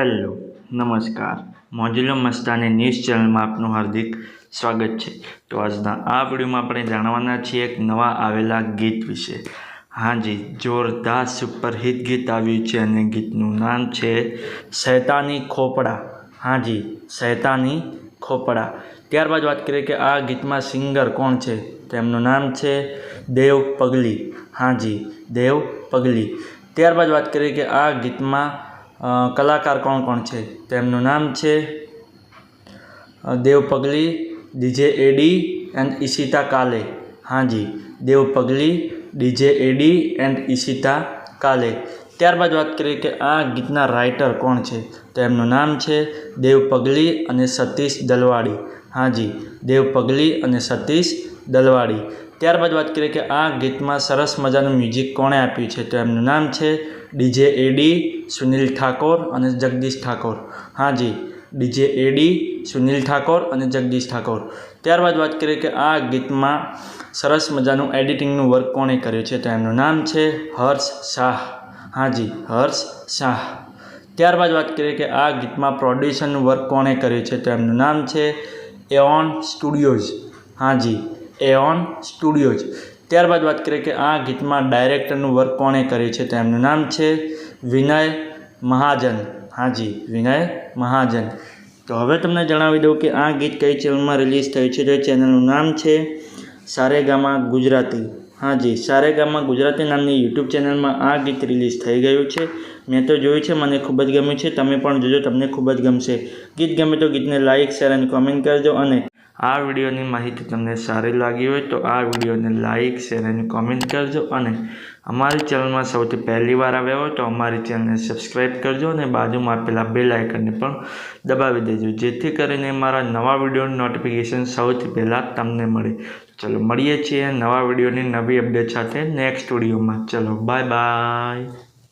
Hello નમસ્કાર મોજુલો Mastani news ચેનલમાં આપનું હાર્દિક સ્વાગત છે। તો આજના આ વિડીયોમાં આપણે જાણવાના છીએ એક નવા આવેલા ગીત વિશે। હાજી, જોરદાર સુપરહિટ ગીત આવ્યું છે અને ગીતનું નામ છે શૈતાની ખોપડા। હાજી, શૈતાની ખોપડા। ત્યારબાદ વાત કરીએ કે આ ગીતમાં સિંગર કોણ છે, તો એમનું નામ છે દેવ પગલી। હાજી, દેવ પગલી। ત્યારબાદ વાત કરીએ કે આ ગીતમાં કલાકાર કોણ છે, તો એમનું નામ છે દેવ પગલી, ડીજે એડી એન્ડ ઈશિતા કાલે। હાજી, દેવ પગલી, ડીજે એડી એન્ડ ઈશિતા કાલે। ત્યારબાદ વાત કરીએ કે આ ગીતના રાઇટર કોણ છે, તો એમનું નામ છે દેવ પગલી અને સતીશ દલવાડી। હાજી, દેવ પગલી અને સતીશ દલવાડી। ત્યારબાદ વાત કરીએ કે આ ગીતમાં સરસ મજાનું મ્યુઝિક કોણે આપ્યું છે, તો એમનું નામ છે ડીજે એડી, સુનિલ ઠાકોર અને જગદીશ ઠાકોર। હાજી, ડીજે એડી, સુનિલ ઠાકોર અને જગદીશ ઠાકોર। ત્યારબાદ વાત કરીએ કે આ ગીતમાં સરસ મજાનું એડિટિંગનું વર્ક કોણે કર્યું છે, તો એમનું નામ છે હર્ષ શાહ। હાજી, હર્ષ શાહ। ત્યારબાદ વાત કરીએ કે આ ગીતમાં પ્રોડ્યુસરનું વર્ક કોણે કર્યું છે, તો એમનું નામ છે એઓન સ્ટુડિયોઝ। હાજી, એઓન સ્ટુડિયોઝ। ત્યારબાદ વાત કરીએ કે આ ગીતમાં ડાયરેક્ટરનું વર્ક કોણે કર્યું છે, તો એમનું નામ છે વિનય મહાજન। હાજી, વિનય મહાજન। તો હવે તમને જણાવી દઉં કે આ ગીત કઈ ચેનલમાં રિલીઝ થયું છે, તો ચેનલનું નામ છે સારેગામા ગુજરાતી। હાજી, સારેગામા ગુજરાતી નામની યુટ્યુબ ચેનલમાં આ ગીત રિલીઝ થઈ ગયું છે। મેં તો જોયું છે, મને ખૂબ જ ગમ્યું છે, તમે પણ જોજો, તમને ખૂબ જ ગમશે। ગીત ગમે તો ગીતને લાઇક, શેર અને કોમેન્ટ કરજો અને આ વિડીયોની માહિતી તમને સારી લાગી હોય તો આ વિડીયોને લાઇક, શેર અને કોમેન્ટ કરજો અને અમારી ચેનલમાં સૌથી પહેલી વાર આવ્યા હોય તો અમારી ચેનલને સબસ્ક્રાઈબ કરજો અને બાજુમાં આપેલા બેલ આઇકનને પણ દબાવી દેજો, જેથી કરીને મારા નવા વિડીયોની નોટિફિકેશન સૌથી પહેલાં તમને મળે। ચલો મળીએ છીએ નવા વિડીયોની નવી અપડેટ સાથે નેક્સ્ટ વિડીયોમાં। ચલો બાય બાય।